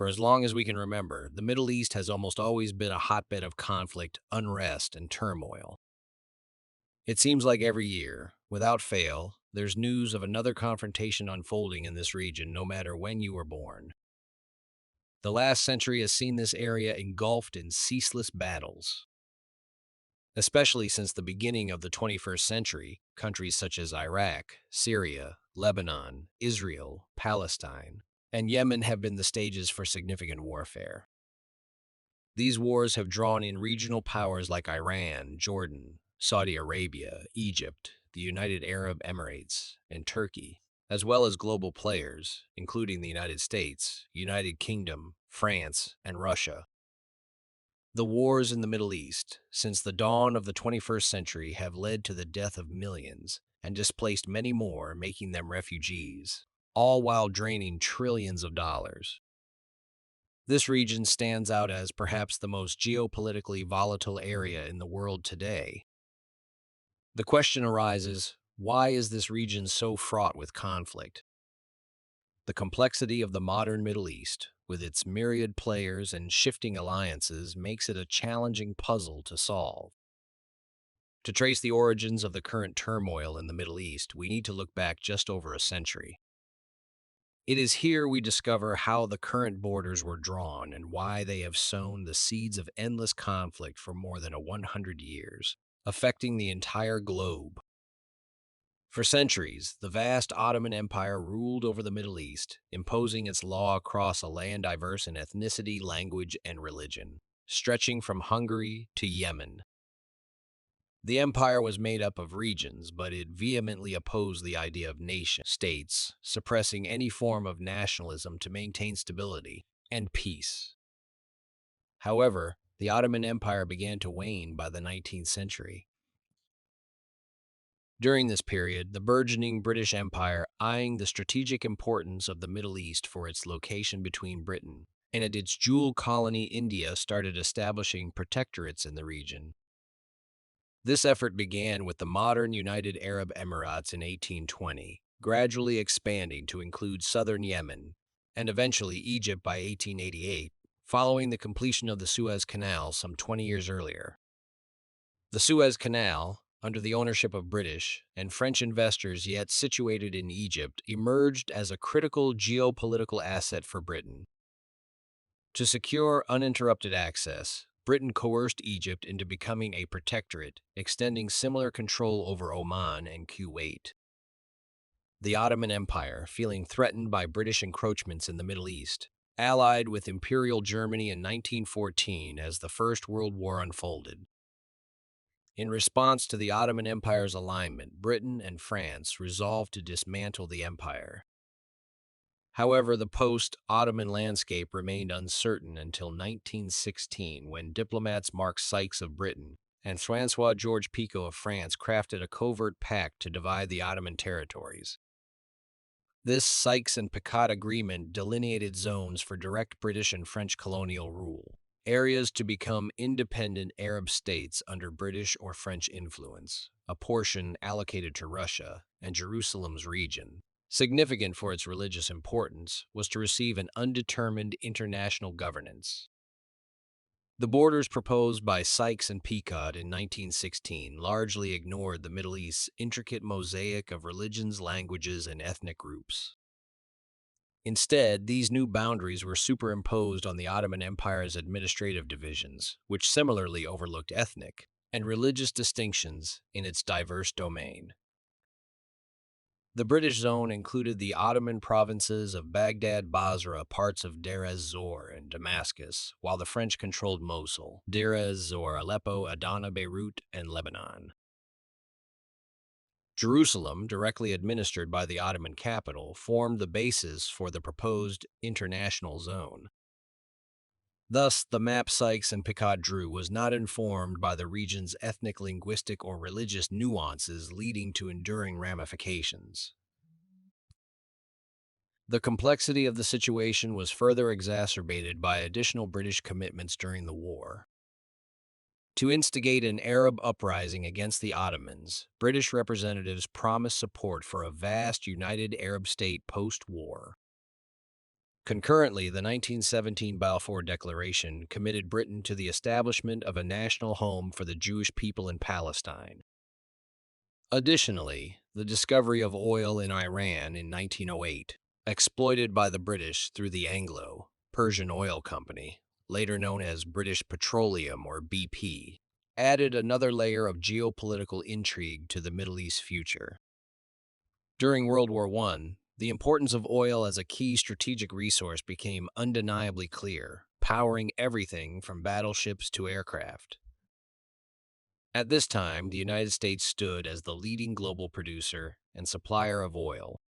For as long as we can remember, the Middle East has almost always been a hotbed of conflict, unrest, and turmoil. It seems like every year, without fail, there's news of another confrontation unfolding in this region, no matter when you were born. The last century has seen this area engulfed in ceaseless battles. Especially since the beginning of the 21st century, countries such as Iraq, Syria, Lebanon, Israel, Palestine, and Yemen have been the stages for significant warfare. These wars have drawn in regional powers like Iran, Jordan, Saudi Arabia, Egypt, the United Arab Emirates, and Turkey, as well as global players, including the United States, United Kingdom, France, and Russia. The wars in the Middle East, since the dawn of the 21st century, have led to the death of millions and displaced many more, making them refugees, all while draining trillions of dollars. This region stands out as perhaps the most geopolitically volatile area in the world today. The question arises, why is this region so fraught with conflict? The complexity of the modern Middle East, with its myriad players and shifting alliances, makes it a challenging puzzle to solve. To trace the origins of the current turmoil in the Middle East, we need to look back just over a century. It is here we discover how the current borders were drawn and why they have sown the seeds of endless conflict for more than 100 years, affecting the entire globe. For centuries, the vast Ottoman Empire ruled over the Middle East, imposing its law across a land diverse in ethnicity, language, and religion, stretching from Hungary to Yemen. The empire was made up of regions, but it vehemently opposed the idea of nation states, suppressing any form of nationalism to maintain stability and peace. However, the Ottoman Empire began to wane by the 19th century. During this period, the burgeoning British Empire, eyeing the strategic importance of the Middle East for its location between Britain and its jewel colony India, started establishing protectorates in the region. This effort began with the modern United Arab Emirates in 1820, gradually expanding to include southern Yemen and eventually Egypt by 1888, following the completion of the Suez Canal some 20 years earlier. The Suez Canal, under the ownership of British and French investors yet situated in Egypt, emerged as a critical geopolitical asset for Britain. To secure uninterrupted access, Britain coerced Egypt into becoming a protectorate, extending similar control over Oman and Kuwait. The Ottoman Empire, feeling threatened by British encroachments in the Middle East, allied with Imperial Germany in 1914 as the First World War unfolded. In response to the Ottoman Empire's alignment, Britain and France resolved to dismantle the empire. However, the post-Ottoman landscape remained uncertain until 1916, when diplomats Mark Sykes of Britain and François-Georges Picot of France crafted a covert pact to divide the Ottoman territories. This Sykes and Picot agreement delineated zones for direct British and French colonial rule, areas to become independent Arab states under British or French influence, a portion allocated to Russia, and Jerusalem's region, significant for its religious importance, was to receive an undetermined international governance. The borders proposed by Sykes and Picot in 1916 largely ignored the Middle East's intricate mosaic of religions, languages, and ethnic groups. Instead, these new boundaries were superimposed on the Ottoman Empire's administrative divisions, which similarly overlooked ethnic and religious distinctions in its diverse domain. The British zone included the Ottoman provinces of Baghdad, Basra, parts of Deir ez-Zor, and Damascus, while the French controlled Mosul, Deir ez-Zor, Aleppo, Adana, Beirut, and Lebanon. Jerusalem, directly administered by the Ottoman capital, formed the basis for the proposed international zone. Thus, the map Sykes and Picot drew was not informed by the region's ethnic, linguistic, or religious nuances, leading to enduring ramifications. The complexity of the situation was further exacerbated by additional British commitments during the war. To instigate an Arab uprising against the Ottomans, British representatives promised support for a vast united Arab state post-war. Concurrently, the 1917 Balfour Declaration committed Britain to the establishment of a national home for the Jewish people in Palestine. Additionally, the discovery of oil in Iran in 1908, exploited by the British through the Anglo-Persian Oil Company, later known as British Petroleum or BP, added another layer of geopolitical intrigue to the Middle East's future. During World War I, the importance of oil as a key strategic resource became undeniably clear, powering everything from battleships to aircraft. At this time, the United States stood as the leading global producer and supplier of oil.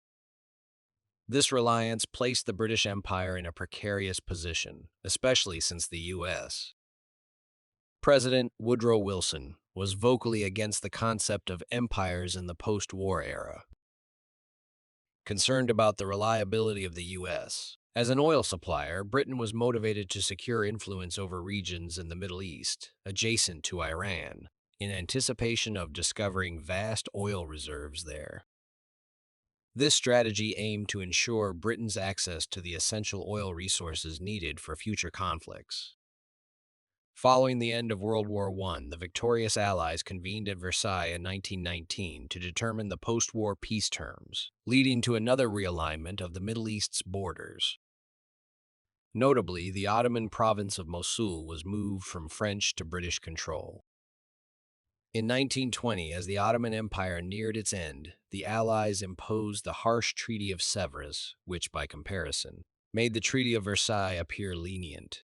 This reliance placed the British Empire in a precarious position, especially since the U.S. President Woodrow Wilson was vocally against the concept of empires in the post-war era, concerned about the reliability of the U.S. As an oil supplier, Britain was motivated to secure influence over regions in the Middle East, adjacent to Iran, in anticipation of discovering vast oil reserves there. This strategy aimed to ensure Britain's access to the essential oil resources needed for future conflicts. Following the end of World War I, the victorious Allies convened at Versailles in 1919 to determine the post-war peace terms, leading to another realignment of the Middle East's borders. Notably, the Ottoman province of Mosul was moved from French to British control. In 1920, as the Ottoman Empire neared its end, the Allies imposed the harsh Treaty of Sèvres, which, by comparison, made the Treaty of Versailles appear lenient.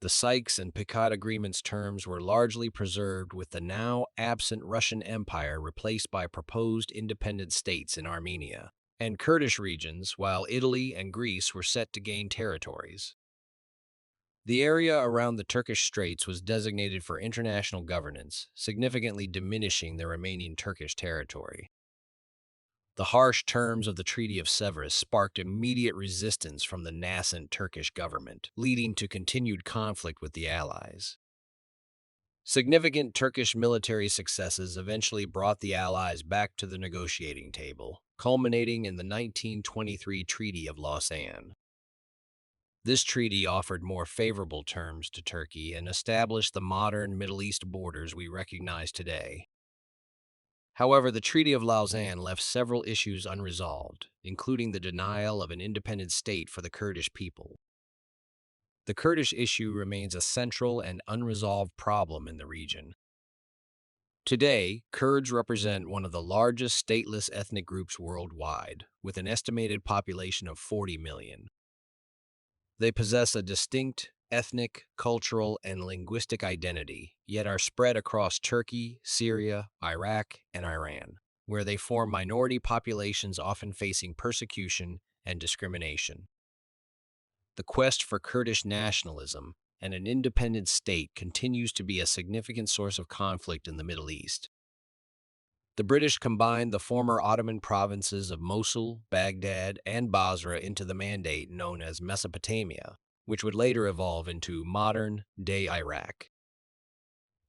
The Sykes and Picot Agreement's terms were largely preserved, with the now absent Russian Empire replaced by proposed independent states in Armenia and Kurdish regions, while Italy and Greece were set to gain territories. The area around the Turkish Straits was designated for international governance, significantly diminishing the remaining Turkish territory. The harsh terms of the Treaty of Sèvres sparked immediate resistance from the nascent Turkish government, leading to continued conflict with the Allies. Significant Turkish military successes eventually brought the Allies back to the negotiating table, culminating in the 1923 Treaty of Lausanne. This treaty offered more favorable terms to Turkey and established the modern Middle East borders we recognize today. However, the Treaty of Lausanne left several issues unresolved, including the denial of an independent state for the Kurdish people. The Kurdish issue remains a central and unresolved problem in the region. Today, Kurds represent one of the largest stateless ethnic groups worldwide, with an estimated population of 40 million. They possess a distinct ethnic, cultural, and linguistic identity, yet are spread across Turkey, Syria, Iraq, and Iran, where they form minority populations often facing persecution and discrimination. The quest for Kurdish nationalism and an independent state continues to be a significant source of conflict in the Middle East. The British combined the former Ottoman provinces of Mosul, Baghdad, and Basra into the mandate known as Mesopotamia, which would later evolve into modern-day Iraq.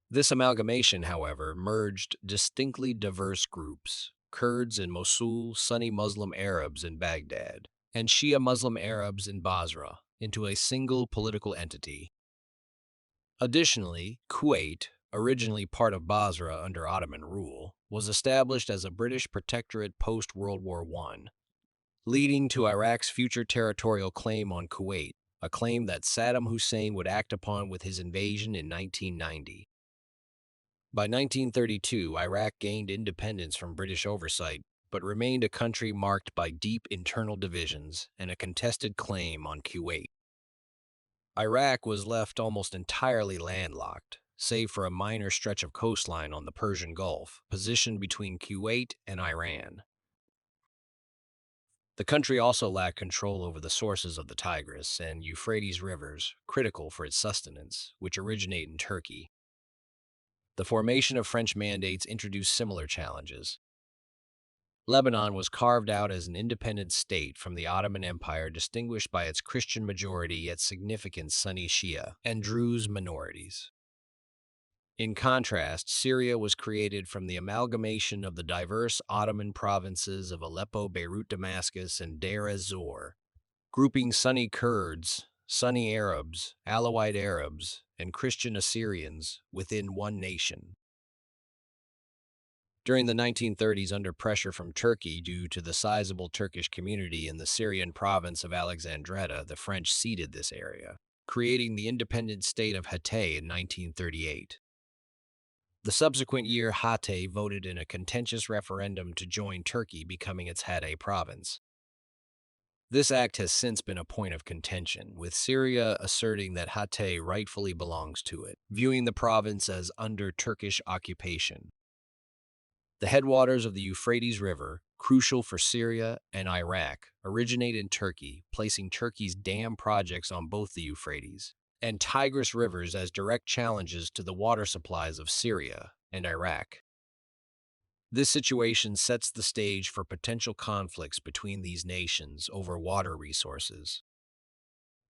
This amalgamation, however, merged distinctly diverse groups: Kurds in Mosul, Sunni Muslim Arabs in Baghdad, and Shia Muslim Arabs in Basra, into a single political entity. Additionally, Kuwait, originally part of Basra under Ottoman rule, was established as a British protectorate post-World War I, leading to Iraq's future territorial claim on Kuwait, a claim that Saddam Hussein would act upon with his invasion in 1990. By 1932, Iraq gained independence from British oversight, but remained a country marked by deep internal divisions and a contested claim on Kuwait. Iraq was left almost entirely landlocked, save for a minor stretch of coastline on the Persian Gulf, positioned between Kuwait and Iran. The country also lacked control over the sources of the Tigris and Euphrates rivers, critical for its sustenance, which originate in Turkey. The formation of French mandates introduced similar challenges. Lebanon was carved out as an independent state from the Ottoman Empire, distinguished by its Christian majority yet significant Sunni Shia and Druze minorities. In contrast, Syria was created from the amalgamation of the diverse Ottoman provinces of Aleppo, Beirut, Damascus, and Deir ez-Zor, grouping Sunni Kurds, Sunni Arabs, Alawite Arabs, and Christian Assyrians within one nation. During the 1930s, under pressure from Turkey due to the sizable Turkish community in the Syrian province of Alexandretta, the French ceded this area, creating the independent state of Hatay in 1938. The subsequent year, Hatay voted in a contentious referendum to join Turkey, becoming its Hatay province. This act has since been a point of contention, with Syria asserting that Hatay rightfully belongs to it, viewing the province as under Turkish occupation. The headwaters of the Euphrates River, crucial for Syria and Iraq, originate in Turkey, placing Turkey's dam projects on both the Euphrates and Tigris rivers as direct challenges to the water supplies of Syria and Iraq. This situation sets the stage for potential conflicts between these nations over water resources.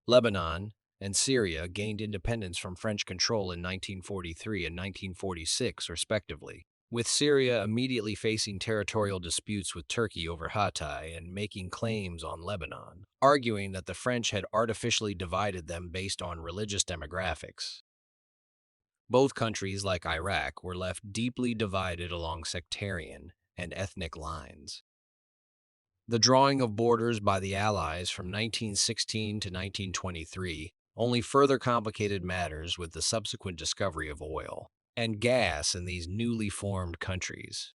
Lebanon and Syria gained independence from French control in 1943 and 1946, respectively, with Syria immediately facing territorial disputes with Turkey over Hatay and making claims on Lebanon, arguing that the French had artificially divided them based on religious demographics. Both countries, like Iraq, were left deeply divided along sectarian and ethnic lines. The drawing of borders by the Allies from 1916 to 1923 only further complicated matters with the subsequent discovery of oil and gas in these newly formed countries.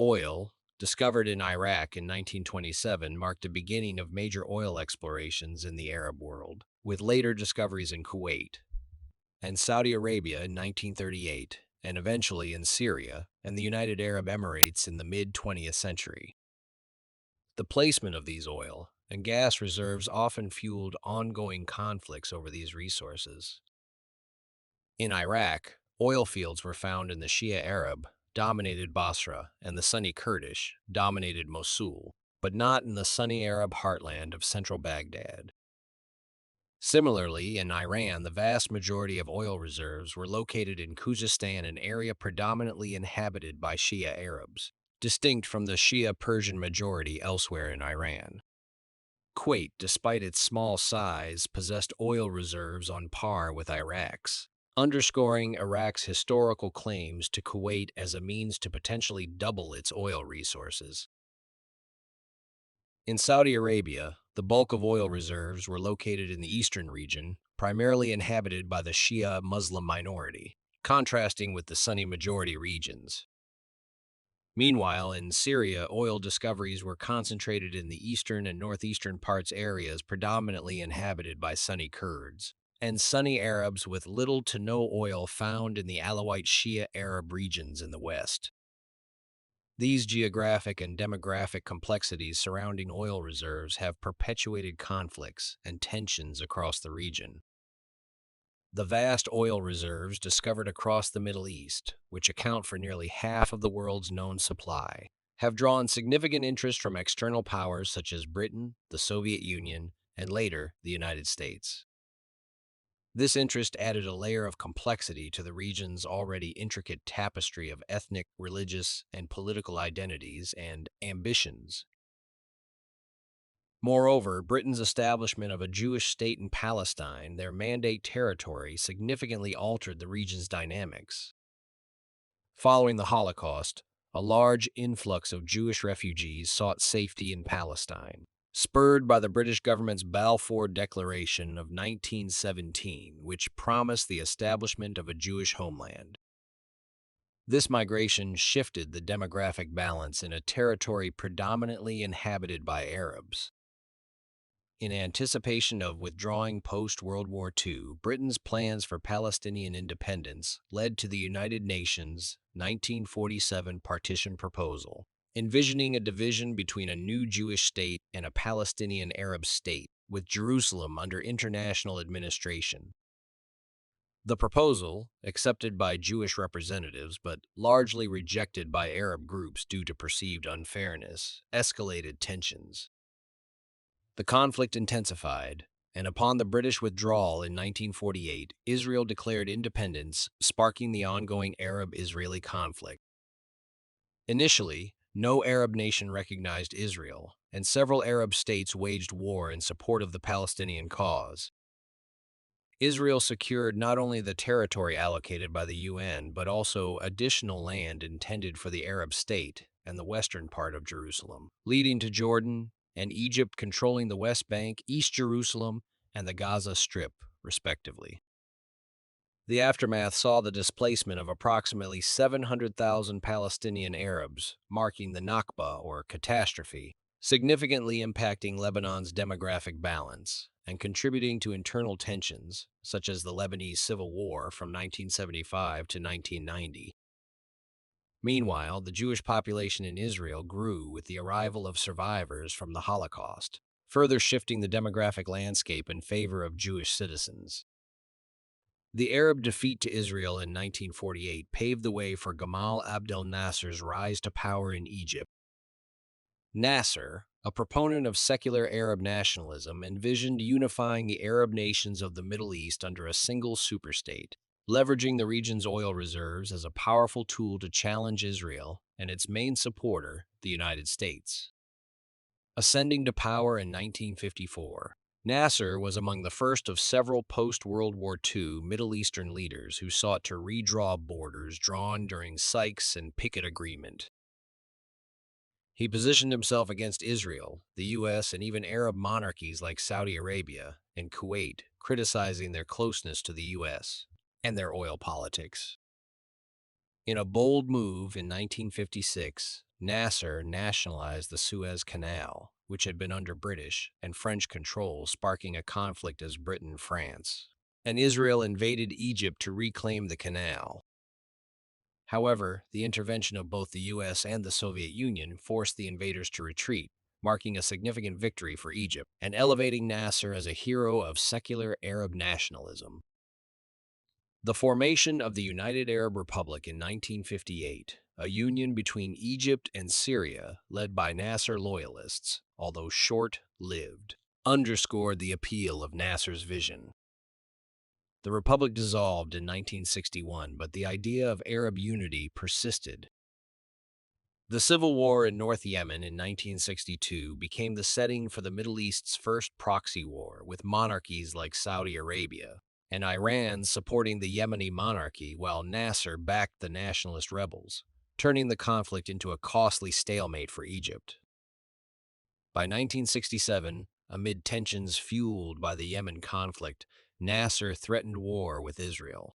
Oil, discovered in Iraq in 1927, marked the beginning of major oil explorations in the Arab world, with later discoveries in Kuwait and Saudi Arabia in 1938, and eventually in Syria and the United Arab Emirates in the mid-20th century. The placement of these oil and gas reserves often fueled ongoing conflicts over these resources. In Iraq, oil fields were found in the Shia Arab-dominated Basra and the Sunni Kurdish-dominated Mosul, but not in the Sunni Arab heartland of central Baghdad. Similarly, in Iran, the vast majority of oil reserves were located in Khuzestan, an area predominantly inhabited by Shia Arabs, distinct from the Shia Persian majority elsewhere in Iran. Kuwait, despite its small size, possessed oil reserves on par with Iraq's, underscoring Iraq's historical claims to Kuwait as a means to potentially double its oil resources. In Saudi Arabia, the bulk of oil reserves were located in the eastern region, primarily inhabited by the Shia Muslim minority, contrasting with the Sunni majority regions. Meanwhile, in Syria, oil discoveries were concentrated in the eastern and northeastern parts, areas predominantly inhabited by Sunni Kurds and Sunni Arabs, with little to no oil found in the Alawite Shia Arab regions in the west. These geographic and demographic complexities surrounding oil reserves have perpetuated conflicts and tensions across the region. The vast oil reserves discovered across the Middle East, which account for nearly half of the world's known supply, have drawn significant interest from external powers such as Britain, the Soviet Union, and later, the United States. This interest added a layer of complexity to the region's already intricate tapestry of ethnic, religious, and political identities and ambitions. Moreover, Britain's establishment of a Jewish state in Palestine, their mandate territory, significantly altered the region's dynamics. Following the Holocaust, a large influx of Jewish refugees sought safety in Palestine, spurred by the British government's Balfour Declaration of 1917, which promised the establishment of a Jewish homeland. This migration shifted the demographic balance in a territory predominantly inhabited by Arabs. In anticipation of withdrawing post-World War II, Britain's plans for Palestinian independence led to the United Nations' 1947 partition proposal, envisioning a division between a new Jewish state and a Palestinian Arab state, with Jerusalem under international administration. The proposal, accepted by Jewish representatives but largely rejected by Arab groups due to perceived unfairness, escalated tensions. The conflict intensified, and upon the British withdrawal in 1948, Israel declared independence, sparking the ongoing Arab-Israeli conflict. Initially, no Arab nation recognized Israel, and several Arab states waged war in support of the Palestinian cause. Israel secured not only the territory allocated by the UN, but also additional land intended for the Arab state and the western part of Jerusalem, leading to Jordan and Egypt controlling the West Bank, East Jerusalem, and the Gaza Strip, respectively. The aftermath saw the displacement of approximately 700,000 Palestinian Arabs, marking the Nakba, or catastrophe, significantly impacting Lebanon's demographic balance and contributing to internal tensions, such as the Lebanese Civil War from 1975 to 1990. Meanwhile, the Jewish population in Israel grew with the arrival of survivors from the Holocaust, further shifting the demographic landscape in favor of Jewish citizens. The Arab defeat to Israel in 1948 paved the way for Gamal Abdel Nasser's rise to power in Egypt. Nasser, a proponent of secular Arab nationalism, envisioned unifying the Arab nations of the Middle East under a single superstate, leveraging the region's oil reserves as a powerful tool to challenge Israel and its main supporter, the United States. Ascending to power in 1954, Nasser was among the first of several post-World War II Middle Eastern leaders who sought to redraw borders drawn during Sykes and Picot Agreement. He positioned himself against Israel, the U.S., and even Arab monarchies like Saudi Arabia and Kuwait, criticizing their closeness to the U.S. and their oil politics. In a bold move in 1956, Nasser nationalized the Suez Canal, which had been under British and French control, sparking a conflict as Britain and France, and Israel invaded Egypt to reclaim the canal. However, the intervention of both the U.S. and the Soviet Union forced the invaders to retreat, marking a significant victory for Egypt and elevating Nasser as a hero of secular Arab nationalism. The formation of the United Arab Republic in 1958, a union between Egypt and Syria led by Nasser loyalists, although short-lived, underscored the appeal of Nasser's vision. The republic dissolved in 1961, but the idea of Arab unity persisted. The civil war in North Yemen in 1962 became the setting for the Middle East's first proxy war, with monarchies like Saudi Arabia and Iran supporting the Yemeni monarchy while Nasser backed the nationalist rebels, turning the conflict into a costly stalemate for Egypt. By 1967, amid tensions fueled by the Yemen conflict, Nasser threatened war with Israel.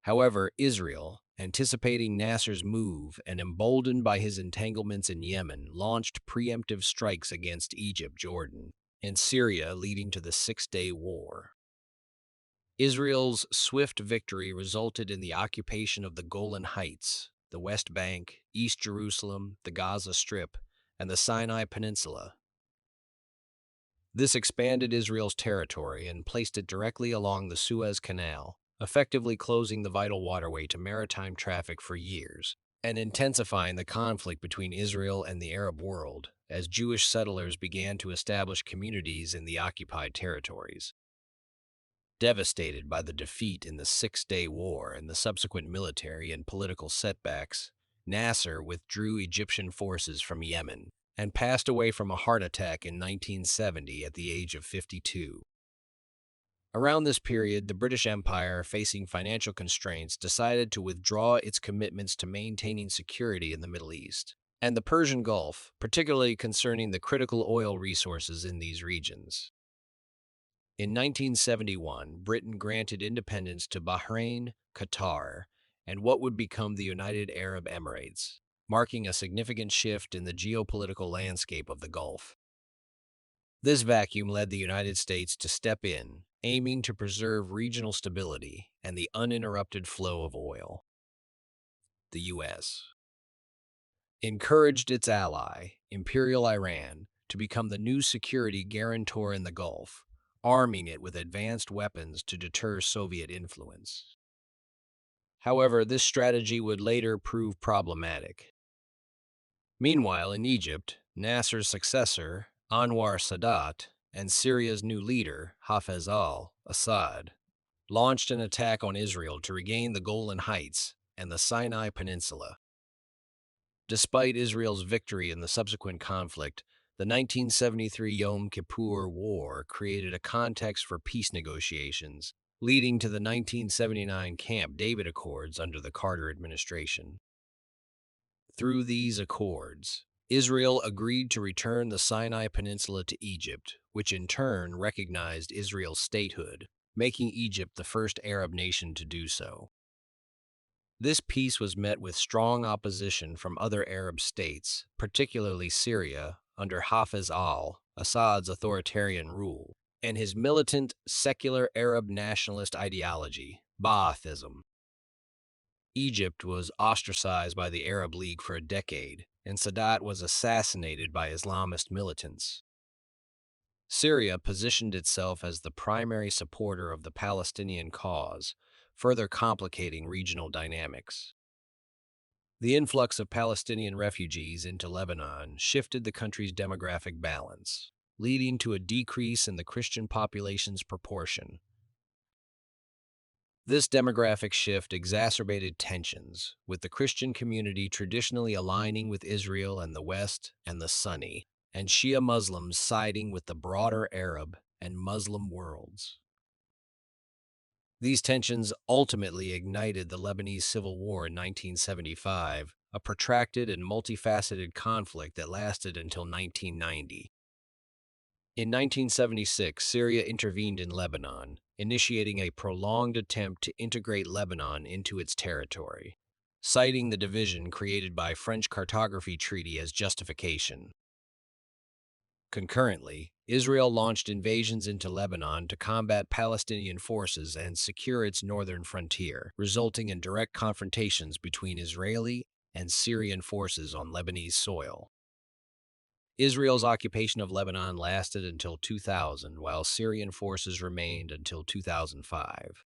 However, Israel, anticipating Nasser's move and emboldened by his entanglements in Yemen, launched preemptive strikes against Egypt, Jordan, and Syria, leading to the Six-Day War. Israel's swift victory resulted in the occupation of the Golan Heights, the West Bank, East Jerusalem, the Gaza Strip, and the Sinai Peninsula. This expanded Israel's territory and placed it directly along the Suez Canal, effectively closing the vital waterway to maritime traffic for years, and intensifying the conflict between Israel and the Arab world as Jewish settlers began to establish communities in the occupied territories. Devastated by the defeat in the Six-Day War and the subsequent military and political setbacks, Nasser withdrew Egyptian forces from Yemen and passed away from a heart attack in 1970 at the age of 52. Around this period, the British Empire, facing financial constraints, decided to withdraw its commitments to maintaining security in the Middle East and the Persian Gulf, particularly concerning the critical oil resources in these regions. In 1971, Britain granted independence to Bahrain, Qatar, and what would become the United Arab Emirates, marking a significant shift in the geopolitical landscape of the Gulf. This vacuum led the United States to step in, aiming to preserve regional stability and the uninterrupted flow of oil. The U.S. encouraged its ally, Imperial Iran, to become the new security guarantor in the Gulf, arming it with advanced weapons to deter Soviet influence. However, this strategy would later prove problematic. Meanwhile, in Egypt, Nasser's successor, Anwar Sadat, and Syria's new leader, Hafez al-Assad, launched an attack on Israel to regain the Golan Heights and the Sinai Peninsula. Despite Israel's victory in the subsequent conflict, The 1973 Yom Kippur War created a context for peace negotiations, leading to the 1979 Camp David Accords under the Carter administration. Through these accords, Israel agreed to return the Sinai Peninsula to Egypt, which in turn recognized Israel's statehood, making Egypt the first Arab nation to do so. This peace was met with strong opposition from other Arab states, particularly Syria, under Hafez al-Assad's authoritarian rule, and his militant, secular Arab nationalist ideology, Baathism. Egypt was ostracized by the Arab League for a decade, and Sadat was assassinated by Islamist militants. Syria positioned itself as the primary supporter of the Palestinian cause, further complicating regional dynamics. The influx of Palestinian refugees into Lebanon shifted the country's demographic balance, leading to a decrease in the Christian population's proportion. This demographic shift exacerbated tensions, with the Christian community traditionally aligning with Israel and the West and the Sunni, and Shia Muslims siding with the broader Arab and Muslim worlds. These tensions ultimately ignited the Lebanese Civil War in 1975, a protracted and multifaceted conflict that lasted until 1990. In 1976, Syria intervened in Lebanon, initiating a prolonged attempt to integrate Lebanon into its territory, citing the division created by French Cartography Treaty as justification. Concurrently, Israel launched invasions into Lebanon to combat Palestinian forces and secure its northern frontier, resulting in direct confrontations between Israeli and Syrian forces on Lebanese soil. Israel's occupation of Lebanon lasted until 2000, while Syrian forces remained until 2005.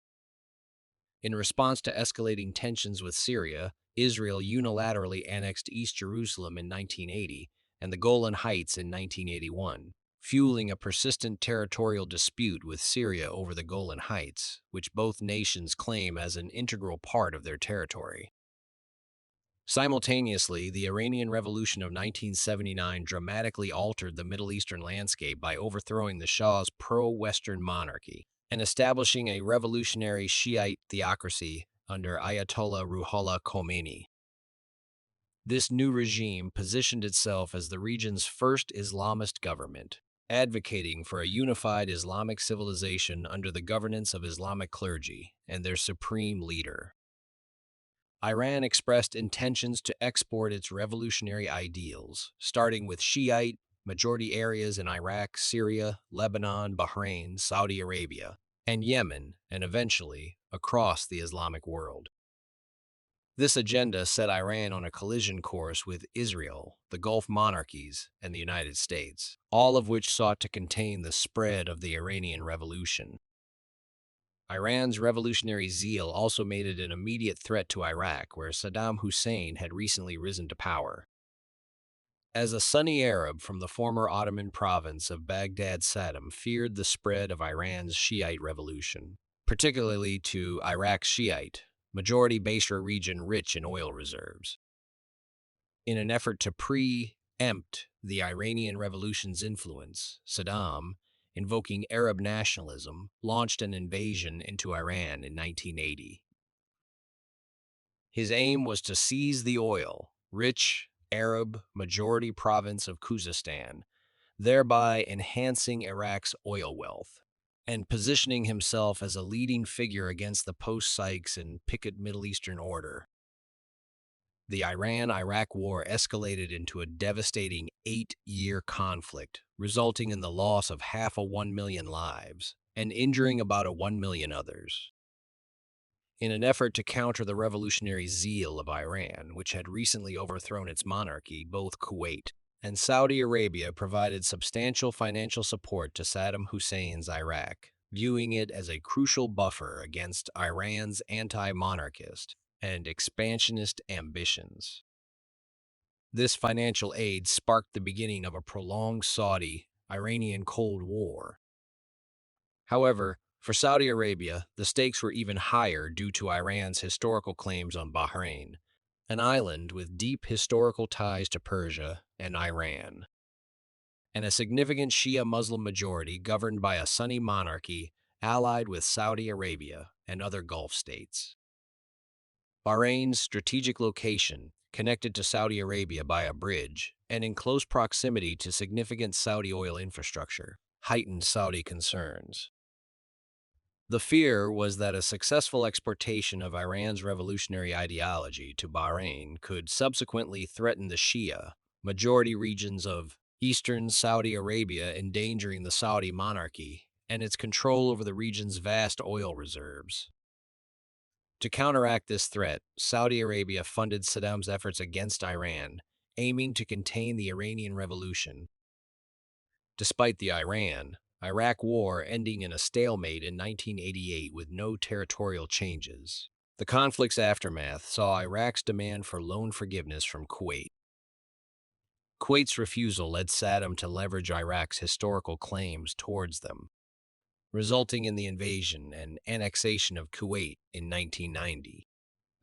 In response to escalating tensions with Syria, Israel unilaterally annexed East Jerusalem in 1980 and the Golan Heights in 1981, fueling a persistent territorial dispute with Syria over the Golan Heights, which both nations claim as an integral part of their territory. Simultaneously, the Iranian Revolution of 1979 dramatically altered the Middle Eastern landscape by overthrowing the Shah's pro-Western monarchy and establishing a revolutionary Shiite theocracy under Ayatollah Ruhollah Khomeini. This new regime positioned itself as the region's first Islamist government, advocating for a unified Islamic civilization under the governance of Islamic clergy and their supreme leader. Iran expressed intentions to export its revolutionary ideals, starting with Shiite majority areas in Iraq, Syria, Lebanon, Bahrain, Saudi Arabia, and Yemen, and eventually across the Islamic world. This agenda set Iran on a collision course with Israel, the Gulf monarchies, and the United States, all of which sought to contain the spread of the Iranian Revolution. Iran's revolutionary zeal also made it an immediate threat to Iraq, where Saddam Hussein had recently risen to power. As a Sunni Arab from the former Ottoman province of Baghdad, Saddam feared the spread of Iran's Shiite revolution, particularly to Iraq's Shiite, majority Basra region rich in oil reserves. In an effort to preempt the Iranian Revolution's influence, Saddam, invoking Arab nationalism, launched an invasion into Iran in 1980. His aim was to seize the oil-rich Arab majority province of Khuzestan, thereby enhancing Iraq's oil wealth and positioning himself as a leading figure against the post-Sykes and Picot Middle Eastern order. The Iran-Iraq War escalated into a devastating 8-year conflict, resulting in the loss of 500,000 lives and injuring about 1 million others. In an effort to counter the revolutionary zeal of Iran, which had recently overthrown its monarchy, both Kuwait and Saudi Arabia provided substantial financial support to Saddam Hussein's Iraq, viewing it as a crucial buffer against Iran's anti-monarchist and expansionist ambitions. This financial aid sparked the beginning of a prolonged Saudi-Iranian Cold War. However, for Saudi Arabia, the stakes were even higher due to Iran's historical claims on Bahrain, an island with deep historical ties to Persia and Iran. and a significant Shia Muslim majority governed by a Sunni monarchy allied with Saudi Arabia and other Gulf states. Bahrain's strategic location, connected to Saudi Arabia by a bridge and in close proximity to significant Saudi oil infrastructure, heightened Saudi concerns. The fear was that a successful exportation of Iran's revolutionary ideology to Bahrain could subsequently threaten the Shia majority regions of eastern Saudi Arabia, endangering the Saudi monarchy and its control over the region's vast oil reserves. To counteract this threat, Saudi Arabia funded Saddam's efforts against Iran, aiming to contain the Iranian Revolution. Despite the Iraq War ending in a stalemate in 1988 with no territorial changes, the conflict's aftermath saw Iraq's demand for loan forgiveness from Kuwait. Kuwait's refusal led Saddam to leverage Iraq's historical claims towards them, resulting in the invasion and annexation of Kuwait in 1990,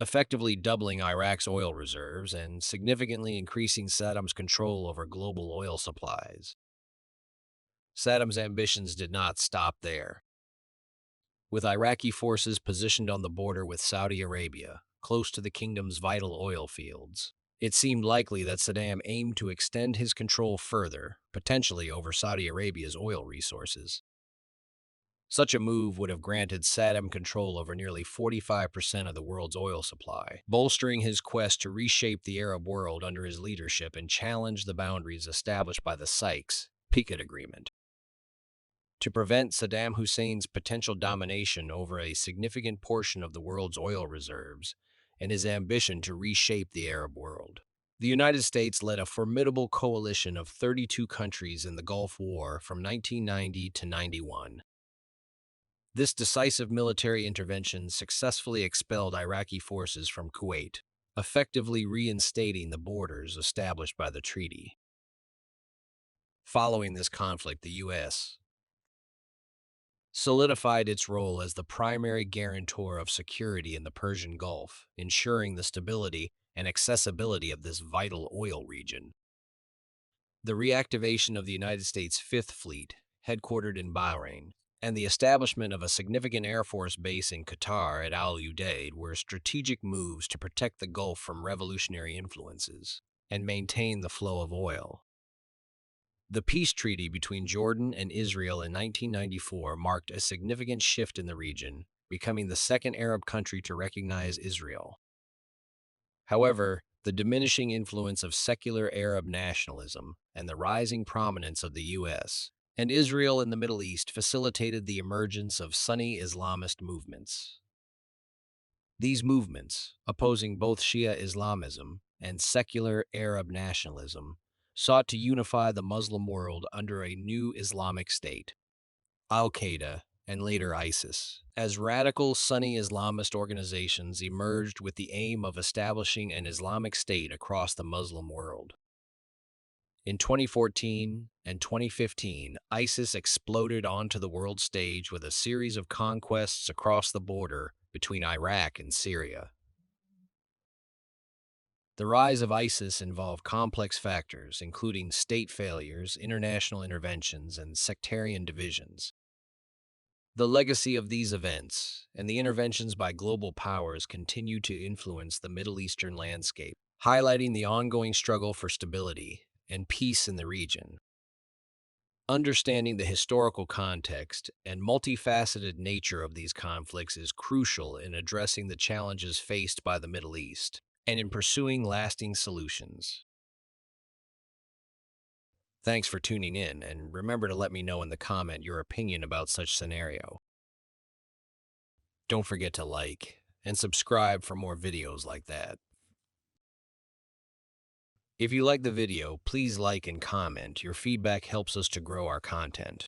effectively doubling Iraq's oil reserves and significantly increasing Saddam's control over global oil supplies. Saddam's ambitions did not stop there. With Iraqi forces positioned on the border with Saudi Arabia, close to the kingdom's vital oil fields, it seemed likely that Saddam aimed to extend his control further, potentially over Saudi Arabia's oil resources. Such a move would have granted Saddam control over nearly 45% of the world's oil supply, bolstering his quest to reshape the Arab world under his leadership and challenge the boundaries established by the Sykes-Picot Agreement. To prevent Saddam Hussein's potential domination over a significant portion of the world's oil reserves and his ambition to reshape the Arab world, the United States led a formidable coalition of 32 countries in the Gulf War from 1990 to 91. This decisive military intervention successfully expelled Iraqi forces from Kuwait, effectively reinstating the borders established by the treaty. Following this conflict, the U.S. solidified its role as the primary guarantor of security in the Persian Gulf, ensuring the stability and accessibility of this vital oil region. The reactivation of the United States Fifth Fleet, headquartered in Bahrain, and the establishment of a significant Air Force base in Qatar at Al Udeid were strategic moves to protect the Gulf from revolutionary influences and maintain the flow of oil. The peace treaty between Jordan and Israel in 1994 marked a significant shift in the region, becoming the second Arab country to recognize Israel. However, the diminishing influence of secular Arab nationalism and the rising prominence of the U.S. and Israel in the Middle East facilitated the emergence of Sunni Islamist movements. These movements, opposing both Shia Islamism and secular Arab nationalism, sought to unify the Muslim world under a new Islamic state. Al-Qaeda, and later ISIS, as radical Sunni Islamist organizations emerged with the aim of establishing an Islamic state across the Muslim world. In 2014 and 2015, ISIS exploded onto the world stage with a series of conquests across the border between Iraq and Syria. The rise of ISIS involved complex factors, including state failures, international interventions, and sectarian divisions. The legacy of these events and the interventions by global powers continue to influence the Middle Eastern landscape, highlighting the ongoing struggle for stability and peace in the region. Understanding the historical context and multifaceted nature of these conflicts is crucial in addressing the challenges faced by the Middle East and in pursuing lasting solutions. Thanks for tuning in, and remember to let me know in the comment your opinion about such scenario. Don't forget to like and subscribe for more videos like that. If you like the video, please like and comment. Your feedback helps us to grow our content.